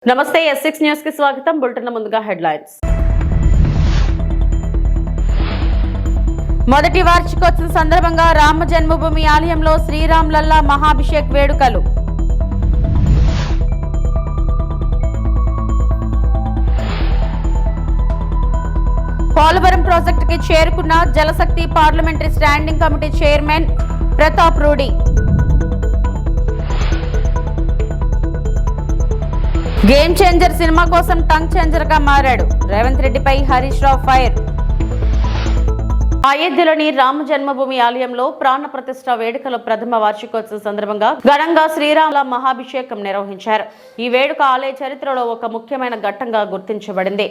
నమస్తే S6 news కి స్వాగతం. బులెటిన్ ముందుగా హెడ్లైన్స్. మొదటి వార్షికోత్సవం సందర్భంగా రామ జన్మభూమి ఆలయంలో శ్రీరామ్ లల్లా మహాభిషేక్ వేడుకలు. పోలవరం ప్రాజెక్టుకి చేరుకున్న Jal Shakti parliamentary standing committee chairman Pratap Rudy. Game changer cinema కోసం టంగ్ చేంజర్ గా మారాడు. రేవంత్ రెడ్డిపై హరీష్ రావు ఫైర్. అయోధ్యలోని రామ జన్మభూమి ఆలయంలో ప్రాణ ప్రతిష్ఠ వేడుకల ప్రథమ వార్షికోత్సవం సందర్భంగా ఘనంగా శ్రీరాముల మహాభిషేకం నిర్వహించారు. ఈ వేడుక ఆలయ చరిత్రలో ఒక ముఖ్యమైన ఘట్టంగా గుర్తించబడింది.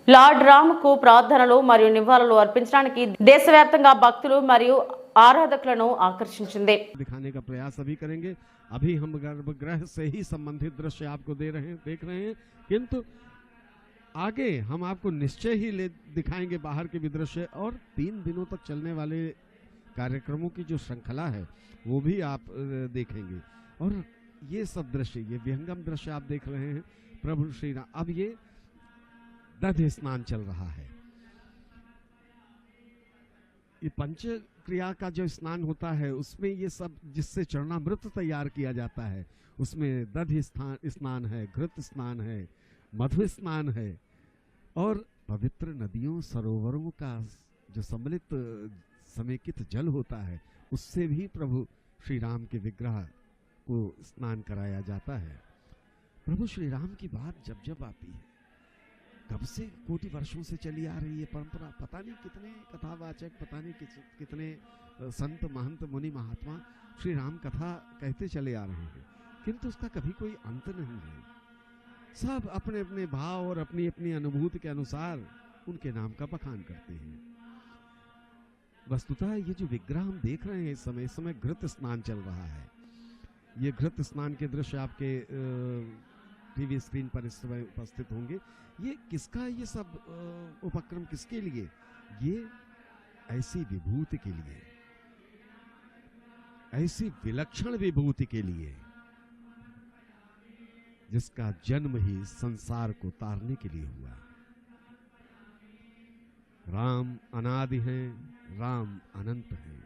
లార్డ్ రాముకు ప్రార్థనలు మరియు నివాళులు అర్పించడానికి దేశవ్యాప్తంగా భక్తులు మరియు ఆరాధకులను ఆకర్షించింది. अभी हम गर्भगृह से ही संबंधित दृश्य आपको देख रहे हैं, किंतु आगे हम आपको निश्चय ही दिखाएंगे बाहर के भी दृश्य, और 3 दिनों तक चलने वाले कार्यक्रमों की जो श्रृंखला है वो भी आप देखेंगे। और ये सब दृश्य, ये विहंगम दृश्य आप देख रहे हैं प्रभु श्री राम। अब ये दधि स्नान चल रहा है। ये पंच क्रिया का जो स्नान होता है उसमें ये सब, जिससे चरणामृत तैयार किया जाता है, उसमें दधि स्नान है, घृत स्नान है, मधु स्नान है, और पवित्र नदियों सरोवरों का जो सम्मिलित समेकित जल होता है उससे भी प्रभु श्री राम के विग्रह को स्नान कराया जाता है। प्रभु श्री राम की बात जब जब आती है, कब से कोटि वर्षों से चली आ रही है परंपरा, पता नहीं कितने कथावाचक, पता नहीं कितने संत महंत मुनि महात्मा श्री राम कथा कहते चले आ रहे हैं, किंतु उसका कभी कोई अंत नहीं है। सब अपने अपने भाव और अपनी अपनी अनुभूति के अनुसार उनके नाम का बखान करते हैं। वस्तुतः ये जो विग्रह हम देख रहे हैं इस समय घृत स्नान चल रहा है। ये घृत स्नान के दृश्य आपके टीवी स्क्रीन पर इस समय उपस्थित होंगे। ये किसका, ये सब उपक्रम किसके लिए? ये ऐसी विभूति के लिए, ऐसी विलक्षण विभूति के लिए जिसका जन्म ही संसार को तारने के लिए हुआ। राम अनादि है, राम अनंत है,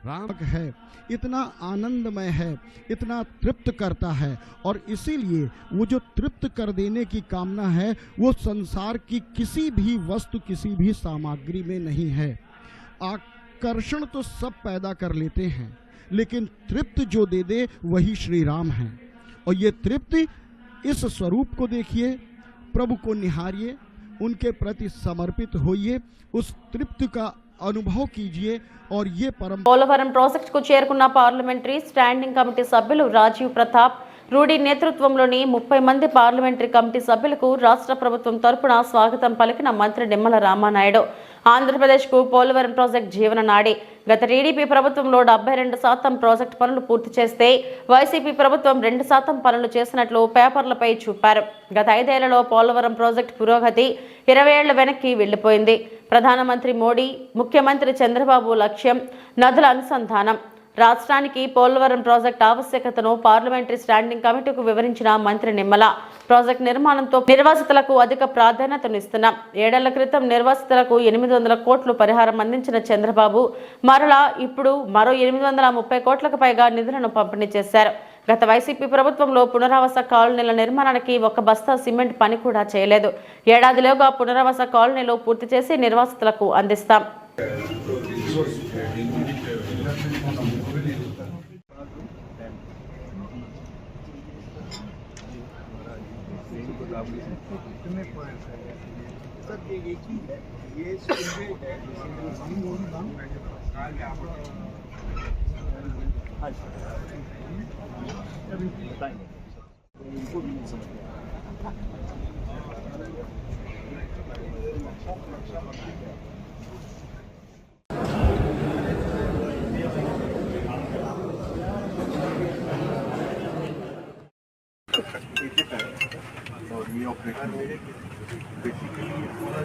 राम है, इतना आनंदमय है, इतना तृप्त करता है, और इसीलिए वो जो तृप्त कर देने की कामना है वो संसार की किसी भी वस्तु, किसी भी सामग्री में नहीं है। आकर्षण तो सब पैदा कर लेते हैं, लेकिन तृप्त जो दे दे वही श्री राम है। और ये तृप्ति, इस स्वरूप को देखिए, प्रभु को निहारिए, उनके प्रति समर्पित होइए, उस तृप्ति का అనుభవం कीजिए। और ये పోలవరం ప్రాజెక్టుకు చేరుకున్న పార్లమెంటరీ స్టాండింగ్ కమిటీ సభ్యులు రాజీవ్ ప్రతాప్ రూడి నేతృత్వంలోని 30 మంది పార్లమెంటరీ కమిటీ సభ్యులకు రాష్ట్ర ప్రభుత్వం తరపున స్వాగతం పలికిన మంత్రి నిమ్మల రామానాయుడు. ఆంధ్రప్రదేశ్కు పోలవరం ప్రాజెక్టు జీవననాడి. గత టీడీపీ ప్రభుత్వంలో 72% ప్రాజెక్టు పనులు పూర్తి చేస్తే వైసీపీ ప్రభుత్వం 2% పనులు చేసినట్లు పేపర్లపై చూపారు. గత 5 ఏళ్లలో పోలవరం ప్రాజెక్టు పురోగతి 20 ఏళ్ల వెనక్కి వెళ్లిపోయింది. ప్రధానమంత్రి మోడీ, ముఖ్యమంత్రి చంద్రబాబు లక్ష్యం నదుల అనుసంధానం. రాష్ట్రానికి పోలవరం ప్రాజెక్టు ఆవశ్యకతను పార్లమెంటరీ స్టాండింగ్ కమిటీకు వివరించిన మంత్రి నిమ్మల, ప్రాజెక్టు నిర్మాణంతో నిర్వాసితులకు అధిక ప్రాధాన్యతనిస్తున్నాం. 7 ఏళ్ల క్రితం నిర్వాసితులకు 800 కోట్లు పరిహారం అందించిన చంద్రబాబు మరలా ఇప్పుడు మరో 830 కోట్లకు పైగా నిధులను పంపిణీ చేశారు. గత వైసీపీ ప్రభుత్వంలో పునరావాస కాలనీల నిర్మాణానికి 1 బస్తా సిమెంట్ పని కూడా చేయలేదు. ఏడాదిలోగా పునరావాస కాలనీలు పూర్తి చేసి నిర్వాసితులకు అందిస్తాం.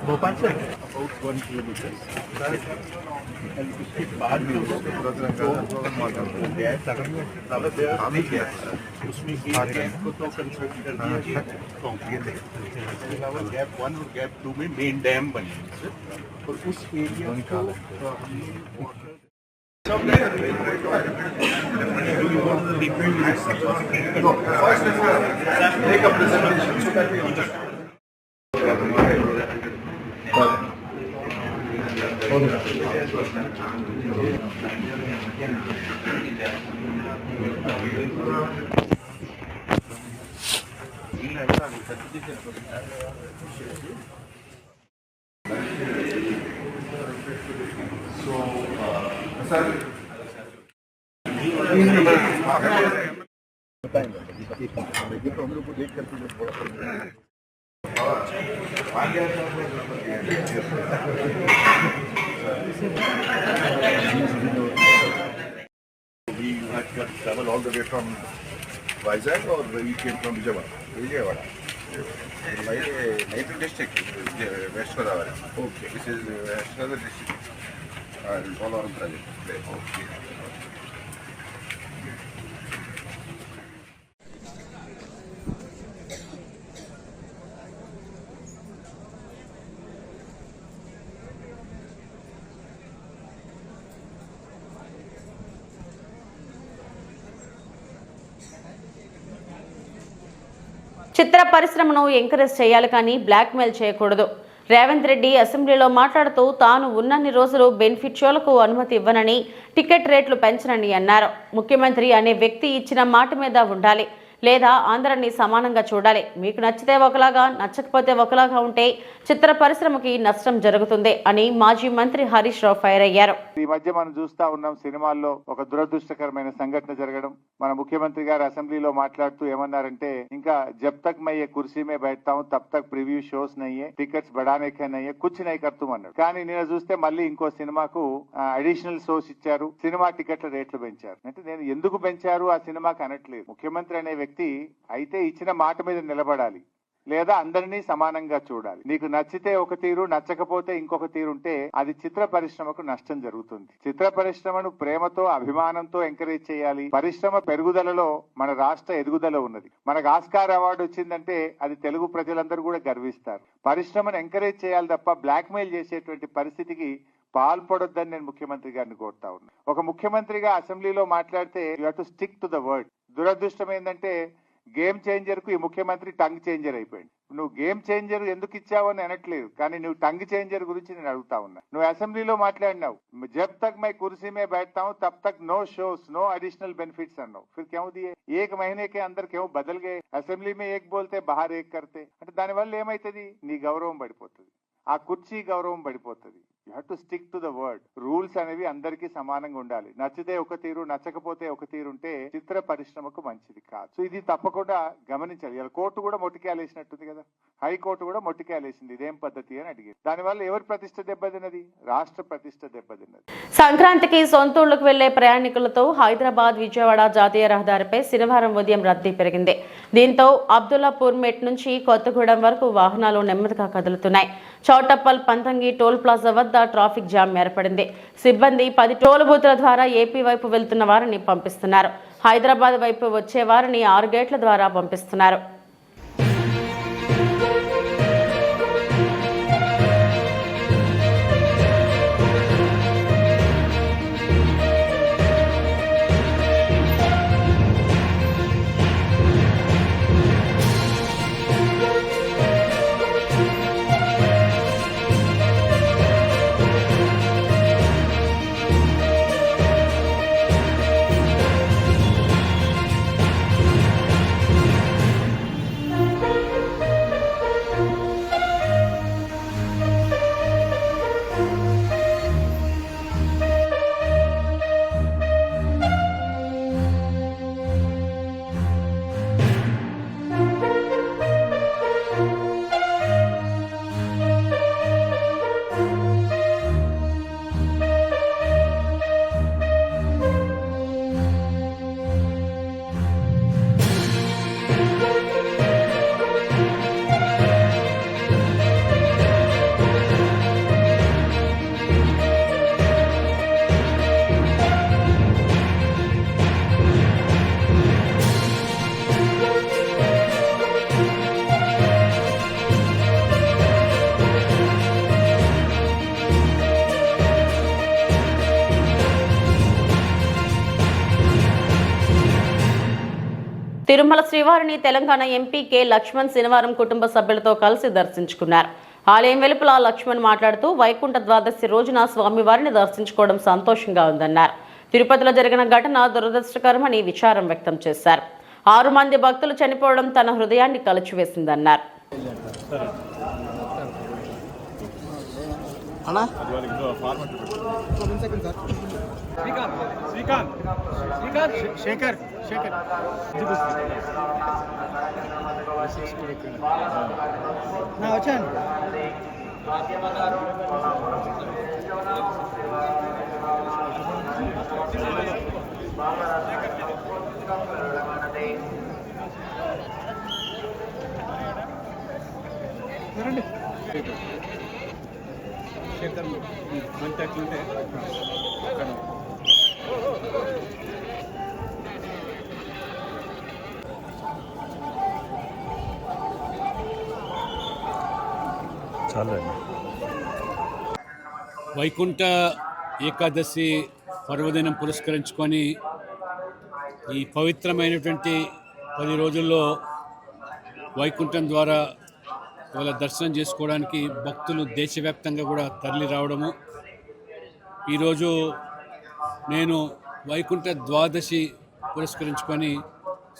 भोपाल से अबाउट 1 किलोमीटर इसके बाद में उसमें एक गैप को तो कंस्ट्रक्ट कर दिया गया है कॉन्क्रीट। इसके अलावा गैप 1 और गैप 2 में मेन डैम बनेंगे सर, और उस एरिया को तो हम लोग को देख करके जो we had to travel all the way from Vizag, or we came from Vijayawada. My native district is West Godavari. Okay. This is West Godavari district. All our project. Okay. చిత్ర పరిశ్రమను encourage చేయాలి కానీ blackmail చేయకూడదు. రేవంత్ రెడ్డి అసెంబ్లీలో మాట్లాడుతూ తాను ఉన్నన్ని రోజులు benefit షోలకు అనుమతి ఇవ్వనని, టికెట్ రేట్లు పెంచనని అన్నారు. ముఖ్యమంత్రి అనే వ్యక్తి ఇచ్చిన మాట మీద ఉండాలి, లేదా అందరినీ సమానంగా చూడాలి. మీకు నచ్చితే ఒకలాగా, నచ్చకపోతే ఒకలాగా ఉంటే చిత్ర పరిశ్రమకి నష్టం జరుగుతుంది అని మాజీ మంత్రి హరీష్ రావు ఫైర్ అయ్యారు. ఈ మధ్య మనం చూస్తా ఉన్నాం, సినిమాల్లో ఒక దురదృష్టకరమైన సంఘటన జరగడం. మన ముఖ్యమంత్రి గారు అసెంబ్లీలో మాట్లాడుతూ ఏమన్నారంటే, ఇంకా జబ్ తక్ మై ఏ కుర్సీ మే బైఠతా హూं తబ్ తక్ ప్రివ్యూ షోస్ నయ్యే, టికెట్స్ బడానే కే నయ్యే, కుచ్ నహీ కర్తూ అన్నాడు. కానీ నేను చూస్తే మళ్ళీ ఇంకో సినిమాకు అడిషనల్ షోస్ ఇచ్చారు, సినిమా టికెట్ల రేట్లు పెంచారు. అంటే నేను ఎందుకు పెంచారు ఆ సినిమాకి అనట్లేదు. ముఖ్యమంత్రి అనే వ్యక్తి అయితే ఇచ్చిన మాట మీద నిలబడాలి, లేదా అందరినీ సమానంగా చూడాలి. నీకు నచ్చితే ఒక తీరు, నచ్చకపోతే ఇంకొక తీరు ఉంటే అది చిత్ర పరిశ్రమకు నష్టం జరుగుతుంది. చిత్ర పరిశ్రమను ప్రేమతో, అభిమానంతో ఎంకరేజ్ చేయాలి. పరిశ్రమ పెరుగుదలలో మన రాష్ట్ర ఎదుగుదల ఉన్నది. మనకు ఆస్కార్ అవార్డు వచ్చిందంటే అది తెలుగు ప్రజలందరూ కూడా గర్విస్తారు. పరిశ్రమను ఎంకరేజ్ చేయాలి తప్ప బ్లాక్మెయిల్ చేసేటువంటి పరిస్థితికి పాల్పడొద్దని నేను ముఖ్యమంత్రి గారిని కోరుతా ఉన్నా. ఒక ముఖ్యమంత్రిగా అసెంబ్లీలో మాట్లాడితే you have to stick to the word. దురదృష్టం ఏంటంటే గేమ్ చేంజర్ కు ఈ ముఖ్యమంత్రి టంగ్ చేంజర్ అయిపోయింది. నువ్వు గేమ్ చేంజర్ ఎందుకు ఇచ్చావు అని అనట్లేదు, కానీ నువ్వు టంగ్ చేంజర్ గురించి నేను అడుగుతా ఉన్నా. నువ్వు అసెంబ్లీలో మాట్లాడినావు, జబ్ తక్ మై కుర్సీ మే बैठता हूं तब तक no shows, no additional benefits అన్నావు. फिर क्यों दिए? एक महीने के अंदर क्यों बदल गए? అసెంబ్లీ में एक बोलते बाहर एक करते. అంటే దానివల్ల ఏమైతుంది? నీ గౌరవం పడిపోతుంది, ఆ కుర్చీ గౌరవం పడిపోతుంది. You have to stick to the word. Rules అనేవి అందరికీ సమానంగా ఉండాలి. నచ్చితే ఒక తీరు, నచ్చకపోతే ఒక తీరు ఉంటే చిత్ర పరిశ్రమకు మంచిది కాదు. సో ఇది తప్పకుండా గమనించాలి. ఇలా కోర్టు కూడా మొట్టికేలేసినట్టుంది కదా, హైకోర్టు కూడా మొట్టికేలేసింది. ఇదేం పద్ధతి అని అడిగింది. దానివల్ల ఎవరి ప్రతిష్ట దెబ్బతిన్నది? రాష్ట్ర ప్రతిష్ట దెబ్బతిన్నది. సంక్రాంతికి సొంతూళ్లకు వెళ్లే ప్రయాణికులతో హైదరాబాద్ విజయవాడ జాతీయ రహదారిపై శనివారం ఉదయం రద్దీ పెరిగింది. దీంతో అబ్దుల్లాపూర్ మెట్ నుంచి కొత్తగూడెం వరకు వాహనాలు నెమ్మదిగా కదులుతున్నాయి. చౌటప్పల్ పంతంగి టోల్ ప్లాజా వద్ద ట్రాఫిక్ జామ్ ఏర్పడింది. సిబ్బంది 10 టోల్ బూత్ల ద్వారా ఏపీ వైపు వెళ్తున్న వారిని పంపిస్తున్నారు. హైదరాబాద్ వైపు వచ్చే వారిని 6 గేట్ల ద్వారా పంపిస్తున్నారు. తిరుమల శ్రీవారిని తెలంగాణ ఎంపీ కె లక్ష్మణ్ శనివారం కుటుంబ సభ్యులతో కలిసి దర్శించుకున్నారు. ఆలయం వెలుపల లక్ష్మణ్ మాట్లాడుతూ వైకుంఠ ద్వాదశి రోజున స్వామివారిని దర్శించుకోవడం సంతోషంగా ఉందన్నారు. తిరుపతిలో జరిగిన ఘటన దురదృష్టకరమని విచారం వ్యక్తం చేశారు. 6 మంది భక్తులు చనిపోవడం తన హృదయాన్ని కలిచివేసిందన్నారు. వైకుంఠ ఏకాదశి పర్వదినం పురస్కరించుకొని ఈ పవిత్రమైనటువంటి 10 రోజుల్లో వైకుంఠం ద్వారా వాళ్ళ దర్శనం చేసుకోవడానికి భక్తులు దేశవ్యాప్తంగా కూడా తరలి రావడము. ఈరోజు నేను వైకుంఠ ద్వాదశి పురస్కరించుకొని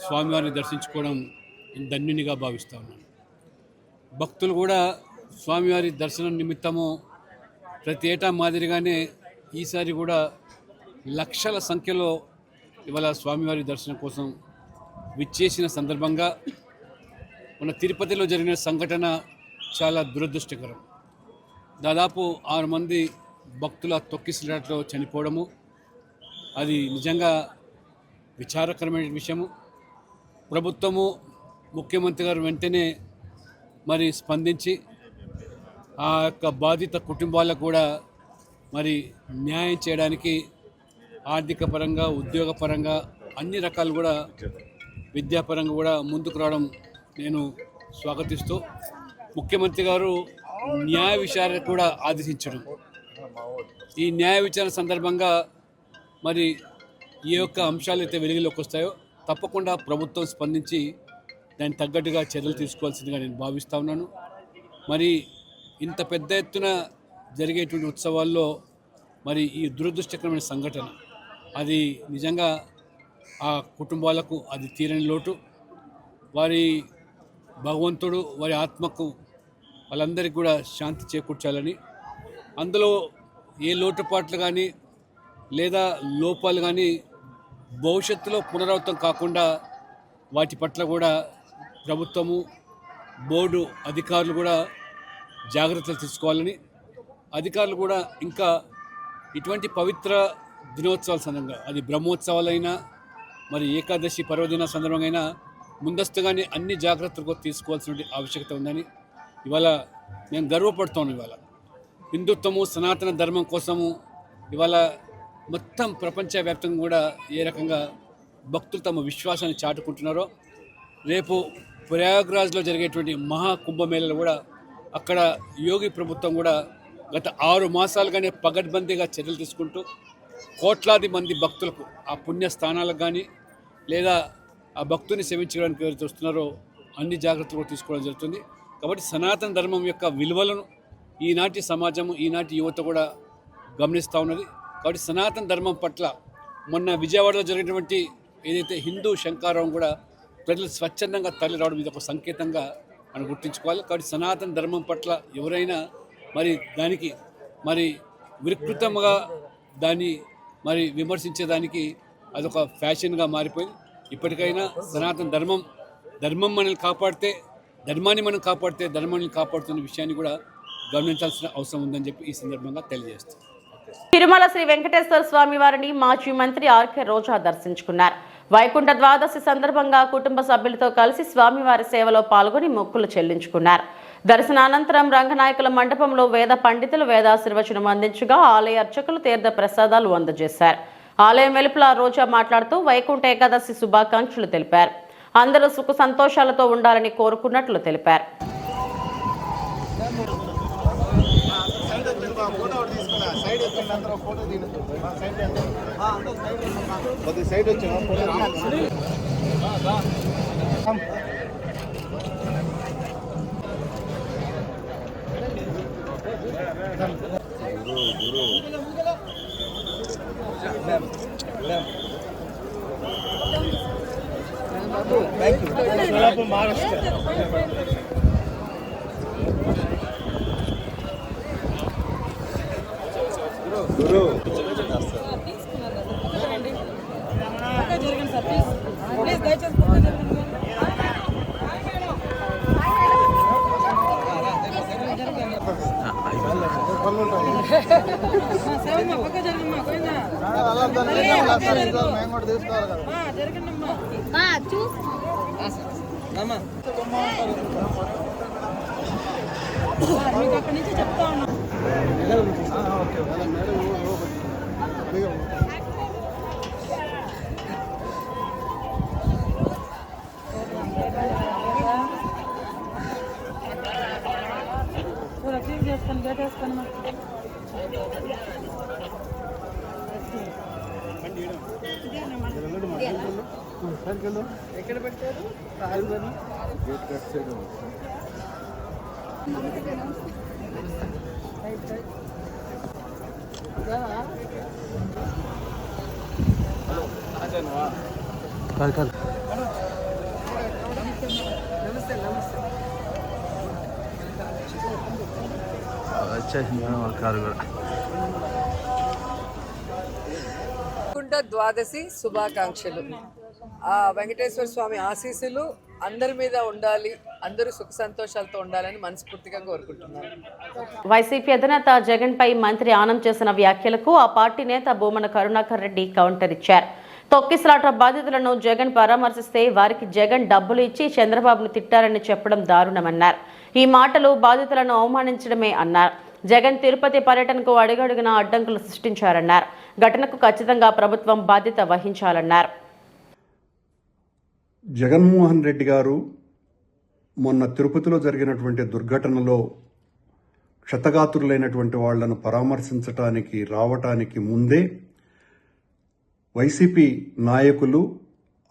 స్వామివారిని దర్శించుకోవడం ధన్యునిగా భావిస్తూ ఉన్నాను. భక్తులు కూడా స్వామివారి దర్శనం నిమిత్తము ప్రతి ఏటా మాదిరిగానే ఈసారి కూడా లక్షల సంఖ్యలో ఇవాళ స్వామివారి దర్శనం కోసం విచ్చేసిన సందర్భంగా మన తిరుపతిలో జరిగిన సంఘటన చాలా దురదృష్టకరం. దాదాపు 6 మంది భక్తుల తొక్కిసలాటలో చనిపోవడము అది నిజంగా విచారకరమైన విషయము. ప్రభుత్వము ముఖ్యమంత్రి గారు వెంటనే మరి స్పందించి ఆ యొక్క బాధిత కుటుంబాలకు కూడా మరి న్యాయం చేయడానికి ఆర్థిక పరంగా, ఉద్యోగపరంగా, అన్ని రకాలు కూడా విద్యాపరంగా కూడా ముందుకు రావడం నేను స్వాగతిస్తూ, ముఖ్యమంత్రి గారు న్యాయ విచారణ కూడా ఆదేశించడం, ఈ న్యాయ విచారణ సందర్భంగా మరి ఏ యొక్క అంశాలు అయితే వెలుగులోకి వస్తాయో తప్పకుండా ప్రభుత్వం స్పందించి దానికి తగ్గట్టుగా చర్యలు తీసుకోవాల్సిందిగా నేను భావిస్తూ ఉన్నాను. మరి ఇంత పెద్ద ఎత్తున జరిగేటువంటి ఉత్సవాల్లో మరి ఈ దురదృష్టకరమైన సంఘటన అది నిజంగా ఆ కుటుంబాలకు అది తీరని లోటు. వారి భగవంతుడు వారి ఆత్మకు వాళ్ళందరికీ కూడా శాంతి చేకూర్చాలని, అందులో ఏ లోటుపాట్లు కానీ లేదా లోపాలు కానీ భవిష్యత్తులో పునరావృతం కాకుండా వాటి పట్ల కూడా ప్రభుత్వము, బోర్డు అధికారులు కూడా జాగ్రత్తలు తీసుకోవాలని, అధికారులు కూడా ఇంకా ఇటువంటి పవిత్ర దినోత్సవాల సందర్భంగా అది బ్రహ్మోత్సవాలైనా మరి ఏకాదశి పర్వదిన సందర్భంగా అయినా ముందస్తుగానే అన్ని జాగ్రత్తలు తీసుకోవాల్సిన ఆవశ్యకత ఉందని ఇవాళ నేను గర్వపడుతాను. ఇవాళ హిందుత్వము, సనాతన ధర్మం కోసము ఇవాళ మొత్తం ప్రపంచవ్యాప్తంగా కూడా ఏ రకంగా భక్తులు తమ విశ్వాసాన్ని చాటుకుంటున్నారో, రేపు ప్రయాగ్రాజ్లో జరిగేటువంటి మహాకుంభమేళలో కూడా అక్కడ యోగి ప్రభుత్వం కూడా గత 6 మాసాలుగానే పగడ్బందీగా చర్యలు తీసుకుంటూ కోట్లాది మంది భక్తులకు ఆ పుణ్య స్థానాలకు కానీ లేదా ఆ భక్తుని సేవించడానికి ఎవరైతే వస్తున్నారో అన్ని జాగ్రత్తలు కూడా తీసుకోవడం జరుగుతుంది. కాబట్టి సనాతన ధర్మం యొక్క విలువలను ఈనాటి సమాజం, ఈనాటి యువత కూడా గమనిస్తూ ఉన్నది. కాబట్టి సనాతన ధర్మం పట్ల మొన్న విజయవాడలో జరిగినటువంటి ఏదైతే హిందూ శంకారావం కూడా ప్రజలు స్వచ్ఛందంగా తరలి రావడం ఇది ఒక సంకేతంగా మనం గుర్తుంచుకోవాలి. కాబట్టి సనాతన ధర్మం పట్ల ఎవరైనా మరి దానికి మరి వికృతంగా దాన్ని మరి విమర్శించేదానికి అదొక ఫ్యాషన్గా మారిపోయింది. ఇప్పటికైనా సనాతన ధర్మం మనల్ని కాపాడితే, ధర్మాన్ని మనం కాపాడితే ధర్మాన్ని కాపాడుతున్న విషయాన్ని కూడా గమనించాల్సిన అవసరం ఉందని చెప్పి ఈ సందర్భంగా తెలియజేస్తాం. తిరుమల శ్రీ వెంకటేశ్వర స్వామి వారిని మాజీ మంత్రి ఆర్కే రోజా దర్శించుకున్నారు. వైకుంఠ ద్వాదశి సందర్భంగా కుటుంబ సభ్యులతో కలిసి స్వామివారి సేవలో పాల్గొని మొక్కులు చెల్లించుకున్నారు. దర్శనానంతరం రంగనాయకుల మండపంలో వేద పండితులు వేదాశీర్వచనం అందించగా ఆలయ అర్చకులు తీర్థ ప్రసాదాలు అందజేశారు. ఆలయం వెలుపల రోజా మాట్లాడుతూ వైకుంఠ ఏకాదశి శుభాకాంక్షలు తెలిపారు. అందరూ సుఖ సంతోషాలతో ఉండాలని కోరుకున్నట్లు తెలిపారు. మీకు అక్కడి నుంచి చెప్తా ఉన్నాం. క్లీన్ చేసుకొని గేట్ వేసుకొని ఎక్కడ పెట్టారు? వైకుంఠ ద్వాదశి శుభాకాంక్షలు. ఆ వెంకటేశ్వర స్వామి ఆశీస్సులు అందరి మీద ఉండాలి, అందరూ సుఖ సంతోషాలతో ఉండాలని మనస్ఫూర్తిగా కోరుకుంటున్నాను. వైసీపీ అధినేత జగన్ పై మంత్రి ఆనం చేసిన వ్యాఖ్యలకు ఆ పార్టీ నేత భూమన కరుణాకర్ రెడ్డి కౌంటర్ ఇచ్చారు. తొక్కిసలాట బాధితులను జగన్ పరామర్శిస్తే వారికి జగన్ డబ్బులు ఇచ్చి చంద్రబాబును తిట్టారని చెప్పడం దారుణమన్నారు. ఈ మాటలు బాధితులను అవమానించడమే అన్నారు. జగన్ తిరుపతి పర్యటనకు అడుగడుగునా అడ్డంకులు సృష్టించారన్నారు. ఘటనకు ఖచ్చితంగా ప్రభుత్వం బాధ్యత వహించాలన్నారు. జగన్మోహన్ రెడ్డి గారు మొన్న తిరుపతిలో జరిగినటువంటి దుర్ఘటనలో క్షతగాత్రులైనటువంటి వాళ్లను పరామర్శించటానికి రావటానికి ముందే వైసీపీ నాయకులు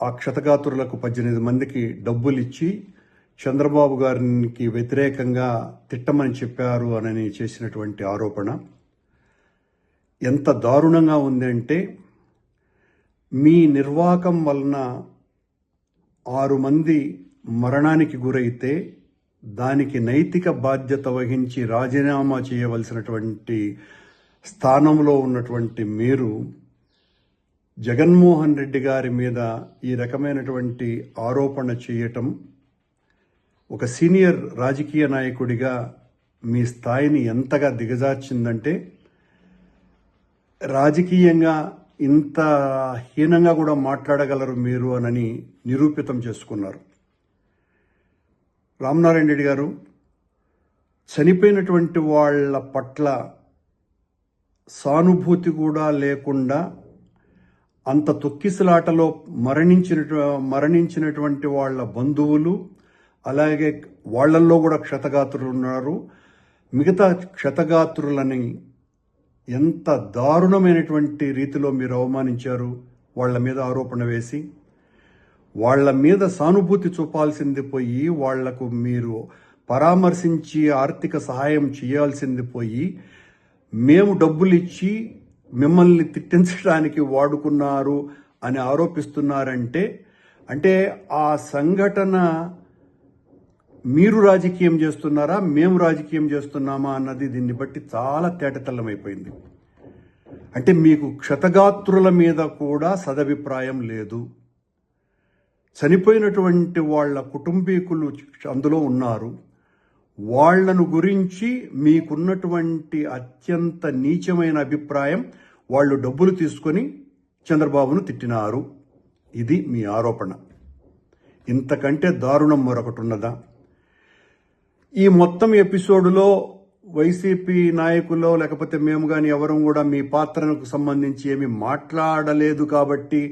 ఆ క్షతగాత్రులకు 18 మందికి డబ్బులిచ్చి చంద్రబాబు గారికి వ్యతిరేకంగా తిట్టమని చెప్పారు అని చేసినటువంటి ఆరోపణ ఎంత దారుణంగా ఉందంటే, మీ నిర్వాకం వలన 6 మంది మరణానికి గురైతే దానికి నైతిక బాధ్యత వహించి రాజీనామా చేయవలసినటువంటి స్థానంలో ఉన్నటువంటి మీరు జగన్మోహన్ రెడ్డి గారి మీద ఈ రకమైనటువంటి ఆరోపణ చేయటం ఒక సీనియర్ రాజకీయ నాయకుడిగా మీ స్థాయిని ఎంతగా దిగజార్చిందంటే, రాజకీయంగా ఇంత హీనంగా కూడా మాట్లాడగలరు మీరు అని నిరూపితం చేసుకున్నారు. రామనారాయణ రెడ్డి గారు చనిపోయినటువంటి వాళ్ళ పట్ల సానుభూతి కూడా లేకుండా అంత తొక్కిసలాటలో మరణించినటువంటి వాళ్ళ బంధువులు, అలాగే వాళ్లల్లో కూడా క్షతగాత్రులు ఉన్నారు. మిగతా క్షతగాత్రులని ఎంత దారుణమైనటువంటి రీతిలో మీరు అవమానించారు. వాళ్ల మీద ఆరోపణ వేసి వాళ్ల మీద సానుభూతి చూపాల్సింది పోయి, వాళ్లకు మీరు పరామర్శించి ఆర్థిక సహాయం చేయాల్సింది పోయి, మేము డబ్బులు ఇచ్చి మిమ్మల్ని తిట్టించడానికి వాడుకున్నారు అని ఆరోపిస్తున్నారంటే, అంటే ఆ సంఘటన మీరు రాజకీయం చేస్తున్నారా, మేము రాజకీయం చేస్తున్నామా అన్నది దీన్ని బట్టి చాలా తేటతెల్లమైపోయింది. అంటే మీకు క్షతగాత్రుల మీద కూడా సదభిప్రాయం లేదు. చనిపోయినటువంటి వాళ్ళ కుటుంబీకులు అందులో ఉన్నారు. వాళ్లను గురించి మీకున్నటువంటి అత్యంత నీచమైన అభిప్రాయం, వాళ్ళు డబ్బులు తీసుకొని చంద్రబాబును తిట్టినారు. ఇది మీ ఆరోపణ. ఇంతకంటే దారుణం మరొకటి ఉన్నదా? ఈ మొత్తం ఎపిసోడ్లో వైసీపీ నాయకులు లేకపోతే మేము కానీ ఎవరూ కూడా మీ పాత్రకు సంబంధించి ఏమీ మాట్లాడలేదు కాబట్టి,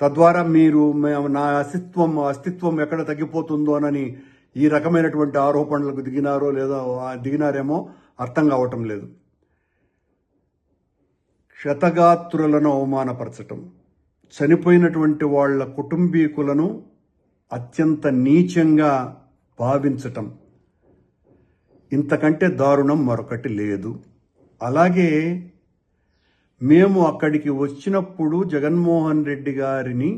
తద్వారా మీరు నా అస్తిత్వం ఎక్కడ తగ్గిపోతుందోనని ఈ రకమైనటువంటి ఆరోపణలకు దిగినారో లేదో దిగినారేమో అర్థం కావటం లేదు. క్షతగాత్రులను అవమానపరచటం, చనిపోయినటువంటి వాళ్ళ కుటుంబీకులను అత్యంత నీచంగా భావించటం, ఇంతకంటే దారుణం మరొకటి లేదు. అలాగే మేము అక్కడికి వచ్చినప్పుడు జగన్మోహన్ రెడ్డి గారిని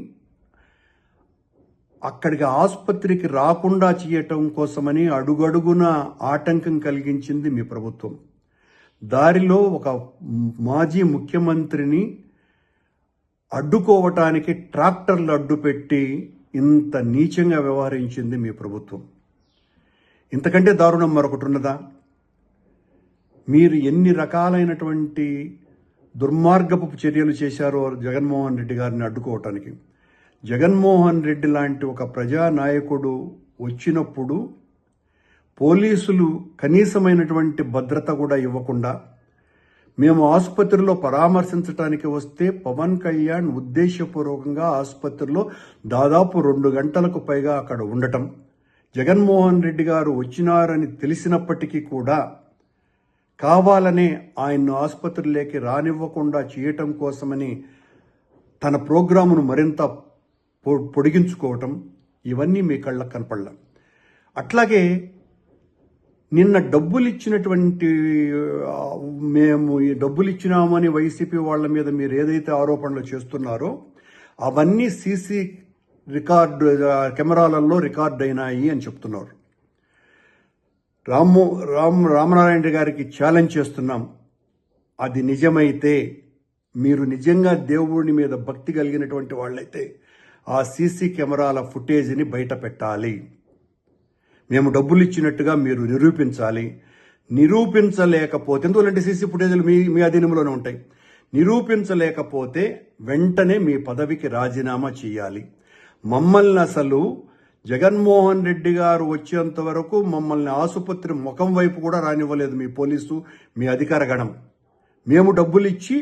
అక్కడికి ఆసుపత్రికి రాకుండా చేయటం కోసమని అడుగడుగున ఆటంకం కలిగించింది మీ ప్రభుత్వం. దారిలో ఒక మాజీ ముఖ్యమంత్రిని అడ్డుకోవటానికి ట్రాక్టర్లు అడ్డుపెట్టి ఇంత నీచంగా వ్యవహరించింది మీ ప్రభుత్వం. ఇంతకంటే దారుణం మరొకటి ఉన్నదా? మీరు ఎన్ని రకాలైనటువంటి దుర్మార్గపు చర్యలు చేశారో జగన్మోహన్ రెడ్డి గారిని అడ్డుకోవటానికి. జగన్మోహన్ రెడ్డి లాంటి ఒక ప్రజానాయకుడు వచ్చినప్పుడు పోలీసులు కనీసమైనటువంటి భద్రత కూడా ఇవ్వకుండా, మేము ఆసుపత్రిలో పరామర్శించడానికి వస్తే పవన్ కళ్యాణ్ ఉద్దేశపూర్వకంగా ఆసుపత్రిలో దాదాపు 2 గంటలకు పైగా అక్కడ ఉండటం, జగన్మోహన్ రెడ్డి గారు వచ్చినారని తెలిసినప్పటికీ కూడా కావాలనే ఆయన్ను ఆసుపత్రిలోకి రానివ్వకుండా చేయటం కోసమని తన ప్రోగ్రామును మరింత పొడిగించుకోవటం, ఇవన్నీ మీ కళ్ళకు కనపడలే. అట్లాగే నిన్న డబ్బులు ఇచ్చినటువంటి, మేము ఈ డబ్బులు ఇచ్చినామని వైసీపీ వాళ్ళ మీద మీరు ఏదైతే ఆరోపణలు చేస్తున్నారో అవన్నీ సీసీ కెమెరాలలో రికార్డ్ అయినాయి అని చెప్తున్నారు. రామనారాయణ గారికి ఛాలెంజ్ చేస్తున్నాం. అది నిజమైతే, మీరు నిజంగా దేవుడి మీద భక్తి కలిగినటువంటి వాళ్ళైతే ఆ సీసీ కెమెరాల ఫుటేజ్ని బయట పెట్టాలి. మేము డబ్బులు ఇచ్చినట్టుగా మీరు నిరూపించాలి. నిరూపించలేకపోతే, ఎందుకంటే సీసీ ఫుటేజ్లు మీ అధీనంలోనే ఉంటాయి, నిరూపించలేకపోతే వెంటనే మీ పదవికి రాజీనామా చేయాలి. మమ్మల్ని అసలు జగన్మోహన్ రెడ్డి గారు వచ్చేంత వరకు మమ్మల్ని ఆసుపత్రి ముఖం వైపు కూడా రానివ్వలేదు మీ పోలీసు, మీ అధికార గణం. మేము డబ్బులు ఇచ్చి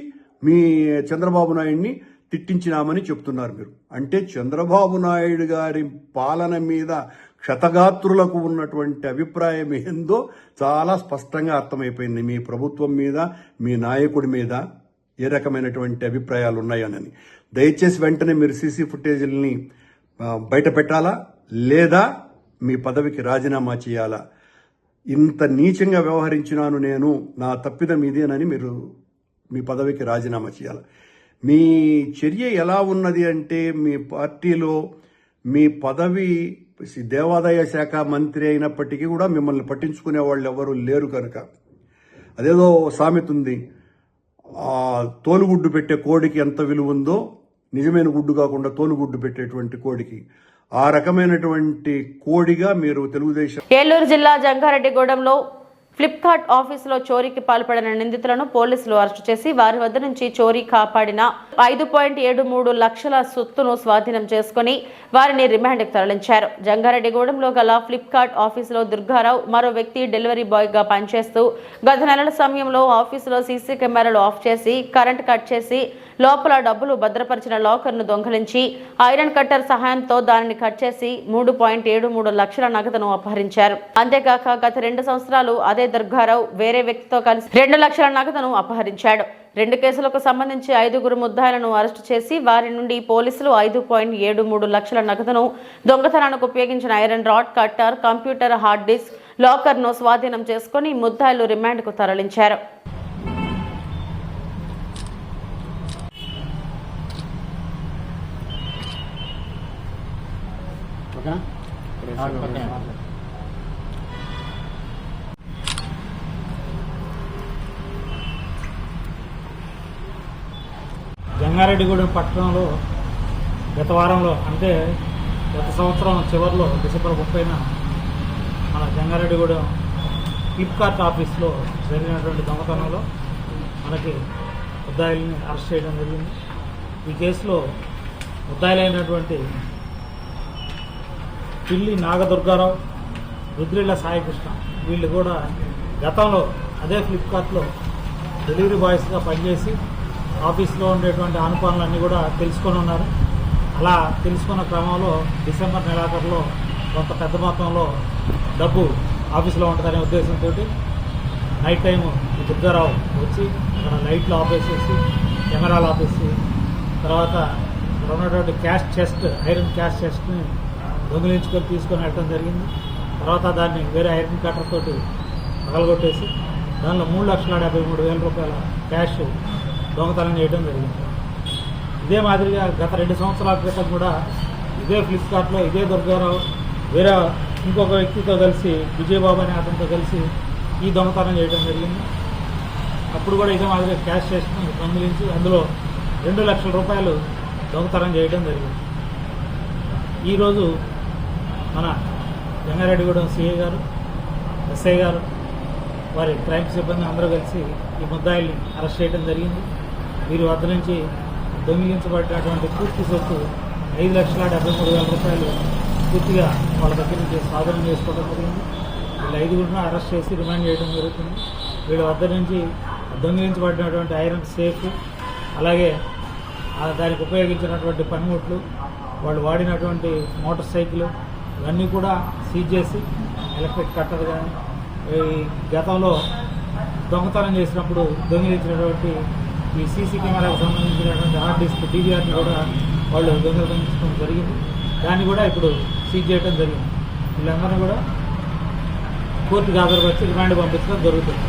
మీ చంద్రబాబు నాయుడిని తిట్టించినామని చెప్తున్నారు మీరు. అంటే చంద్రబాబు నాయుడు గారి పాలన మీద క్షతగాత్రులకు ఉన్నటువంటి అభిప్రాయం ఏందో చాలా స్పష్టంగా అర్థమైపోయింది. మీ ప్రభుత్వం మీద, మీ నాయకుడి మీద ఏ రకమైనటువంటి అభిప్రాయాలు ఉన్నాయని. దయచేసి వెంటనే మీరు సీసీ ఫుటేజీలని బయట పెట్టాలా, లేదా మీ పదవికి రాజీనామా చేయాలా. ఇంత నీచంగా వ్యవహరించినాను నేను, నా తప్పిదం ఇదేనని మీరు మీ పదవికి రాజీనామా చేయాలి. మీ చర్య ఎలా ఉన్నది అంటే, మీ పార్టీలో మీ పదవి దేవాదాయ శాఖ మంత్రి అయినప్పటికీ కూడా మిమ్మల్ని పట్టించుకునే వాళ్ళు ఎవరు లేరు కనుక, అదేదో సామెత ఉంది, తోలుగుడ్డు పెట్టే కోడికి ఎంత విలువ ఉందో నిజమైన గుడ్డు కాకుండా తోలుగుడ్డు పెట్టేటువంటి కోడికి, ఆ రకమైనటువంటి కోడిగా మీరు తెలుగుదేశం. ఏలూరు జిల్లా జంగారెడ్డిగూడెంలో ఫ్లిప్కార్ట్ ఆఫీసులో చోరీకి పాల్పడిన నిందితులను పోలీసులు అరెస్టు చేసి వారి వద్ద నుంచి చోరీ కాపాడిన 5.73 లక్షల సొత్తును స్వాధీనం చేసుకుని వారిని రిమాండ్కి తరలించారు. జంగారెడ్డిగూడెంలో గల ఫ్లిప్కార్ట్ ఆఫీసులో దుర్గారావు మరో వ్యక్తి డెలివరీ బాయ్గా పనిచేస్తూ గత నెలల సమయంలో ఆఫీసులో సీసీ కెమెరాలు ఆఫ్ చేసి కరెంట్ కట్ చేసి లోపల డబ్బులు భద్రపరిచిన లాకర్ను దొంగలించి ఐరన్ కట్టర్ సహాయంతో దానిని కట్ చేసి 3.73 లక్షల నగదును అపహరించారు. అంతేకాక గత 2 సంవత్సరాలు అదే దుర్గారావు వేరే వ్యక్తితో కలిసి 2 లక్షల నగదును అపహరించాడు. 2 కేసులకు సంబంధించి 5 ముద్దాయిలను అరెస్టు చేసి వారి నుండి పోలీసులు 5.73 లక్షల నగదును, దొంగతనానికి ఉపయోగించిన iron rod, cutter, computer, hard disk, లాకర్ను స్వాధీనం చేసుకుని ముద్దాయిలు రిమాండ్కు తరలించారు. జంగారెడ్డిగూడెం పట్టణంలో గత వారంలో, అంటే గత సంవత్సరం చివరిలో డిసెంబర్ 30న మన జంగారెడ్డిగూడెం ఫ్లిప్కార్ట్ ఆఫీస్లో జరిగినటువంటి దొంగతనంలో మనకి ముద్దాయిల్ని అరెస్ట్ చేయడం జరిగింది. ఈ కేసులో ముద్దాయిలైనటువంటి పిల్లి నాగదుర్గారావు, రుద్రిళ్ళ సాయికృష్ణ, వీళ్ళు కూడా గతంలో అదే ఫ్లిప్కార్ట్లో డెలివరీ బాయ్స్గా పనిచేసి ఆఫీస్లో ఉండేటువంటి ఆనుపాలన్నీ కూడా తెలుసుకొని ఉన్నారు. అలా తెలుసుకున్న క్రమంలో డిసెంబర్ నెలాఖరులో కొంత పెద్ద మొత్తంలో డబ్బు ఆఫీస్లో ఉంటుందనే ఉద్దేశంతో నైట్ టైము ఈ దుర్గారావు వచ్చి అక్కడ లైట్లు ఆపేసేసి కెమెరాల ఆఫీసు, తర్వాత ఇక్కడ ఉన్నటువంటి క్యాష్ చెస్ట్, ఐరన్ క్యాష్ చెస్ట్ని దొంగిలించుకొని తీసుకొని వెళ్ళడం జరిగింది. తర్వాత దాన్ని వేరే ఐరన్ కట్టర్ తోటి పగలగొట్టేసి దానిలో 3,73,000 రూపాయల క్యాష్ దొంగతనం చేయడం జరిగింది. ఇదే మాదిరిగా గత 2 సంవత్సరాల క్రితం కూడా ఇదే ఫ్లిప్కార్ట్లో ఇదే దుర్గారావు వేరే ఇంకొక వ్యక్తితో కలిసి, విజయబాబు అనే అతనితో కలిసి ఈ దొంగతనం చేయడం జరిగింది. అప్పుడు కూడా ఇదే మాదిరిగా క్యాష్ చేసి దొంగిలించి అందులో 2 లక్షల రూపాయలు దొంగతనం చేయడం జరిగింది. ఈరోజు మన జంగారెడ్డిగూడెం సిఐ గారు, ఎస్ఐ గారు, వారి క్రైమ్ సిబ్బంది అందరూ కలిసి ఈ ముద్దాయిల్ని అరెస్ట్ చేయడం జరిగింది. వీరి వద్ద నుంచి దొంగిలించబడినటువంటి పూర్తి సొత్తు 5,73,000 రూపాయలు పూర్తిగా వాళ్ళ దగ్గర నుంచి స్వాధీనం చేసుకోవడం జరిగింది. వీళ్ళు 5గురిని అరెస్ట్ చేసి రిమాండ్ చేయడం జరుగుతుంది. వీళ్ళ వద్ద నుంచి దొంగిలించబడినటువంటి ఐరన్ సేఫ్, అలాగే దానికి ఉపయోగించినటువంటి పనిముట్లు, వాళ్ళు వాడినటువంటి మోటార్ సైకిల్ ఇవన్నీ కూడా సీజ్ చేసి, ఎలక్ట్రిక్ కట్టర్ కానీ ఈ గతంలో దొంగతనం చేసినప్పుడు దొంగిలించినటువంటి ఈ సీసీ కెమెరాకు సంబంధించినటువంటి హార్డ్ డిస్క్ DVRని కూడా వాళ్ళు దొంగిలించడం జరిగింది. దాన్ని కూడా ఇప్పుడు సీజ్ చేయడం జరిగింది. వీళ్ళందరినీ కూడా కోర్టుకు హాజరుపరిచి రిమాండ్ పంపించడం జరుగుతుంది.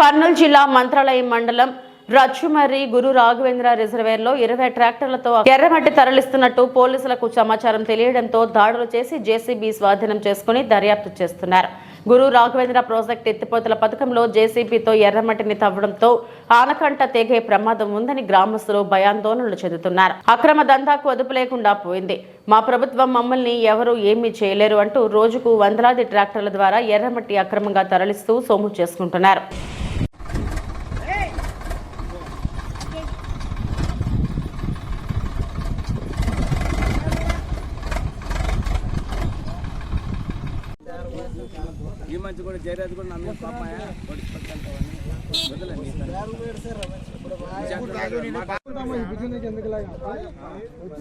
కర్నూలు జిల్లా మంత్రాలయం మండలం రచ్చుమర్రి గురు రాఘవేంద్ర రిజర్వేర్లో 20 ట్రాక్టర్లతో ఎర్రమట్టి తరలిస్తున్నట్టు పోలీసులకు సమాచారం తెలియడంతో దాడులు చేసి జేసీబీ స్వాధీనం చేసుకుని దర్యాప్తు చేస్తున్నారు. గురు రాఘవేంద్ర ప్రాజెక్టు ఎత్తిపోతల పథకంలో జేసీబీతో ఎర్రమట్టిని తవ్వడంతో ఆనకంట తెగే ప్రమాదం ఉందని గ్రామస్తులు భయాందోళనలు చెందుతున్నారు. అక్రమ దందాకు అదుపు లేకుండా పోయింది. మా ప్రభుత్వం మమ్మల్ని ఎవరూ ఏమీ చేయలేరు అంటూ రోజుకు వందలాది ట్రాక్టర్ల ద్వారా ఎర్రమట్టి అక్రమంగా తరలిస్తూ సొమ్ము చేసుకుంటున్నారు. ఈ మంచి కూడా జయరాజు కూడా నమ్మే పాపాయ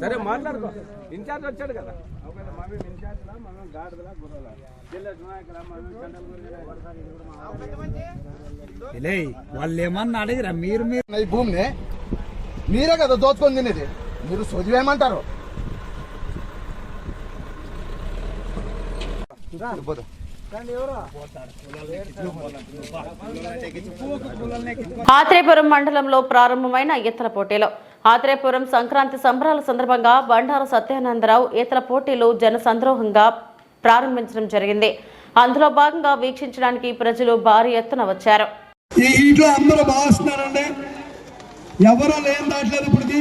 సరే మాట్లాడుకో. ఇన్ఛార్జ్ వచ్చాడు కదా, వాళ్ళు ఏమన్నా అడిగిరా? మీరు ఈ భూమిని మీరే కదా దోచుకొని తినేది, మీరు సొదివేమంటారు? ఆత్రేయపురం మండలంలో ప్రారంభమైన ఈతల పోటీలు. ఆత్రేయపురం సంక్రాంతి సంబరాల సందర్భంగా బండారు సత్యానందరావు ఈతల పోటీలు జనసంద్రోహంగా ప్రారంభించడం జరిగింది. అందులో భాగంగా వీక్షించడానికి ప్రజలు భారీ ఎత్తున వచ్చారు. ఈ ఇంట్లో అందరూ బాగున్నారండి, ఎవరో లేని దాట్లేదు. ఇప్పటికి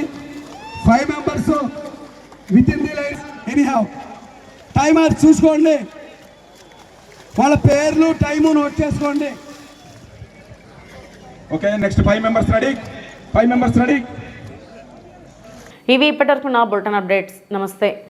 5 members with in the line. Anyhow timer చూసుకోండి, వాళ్ళ పేర్లు టైము నోట్ చేసుకోండి. Okay, next 5 members ready. 5 members ready. ఇవి ఇప్పటివరకు నా బులెటిన్ అప్డేట్స్. నమస్తే.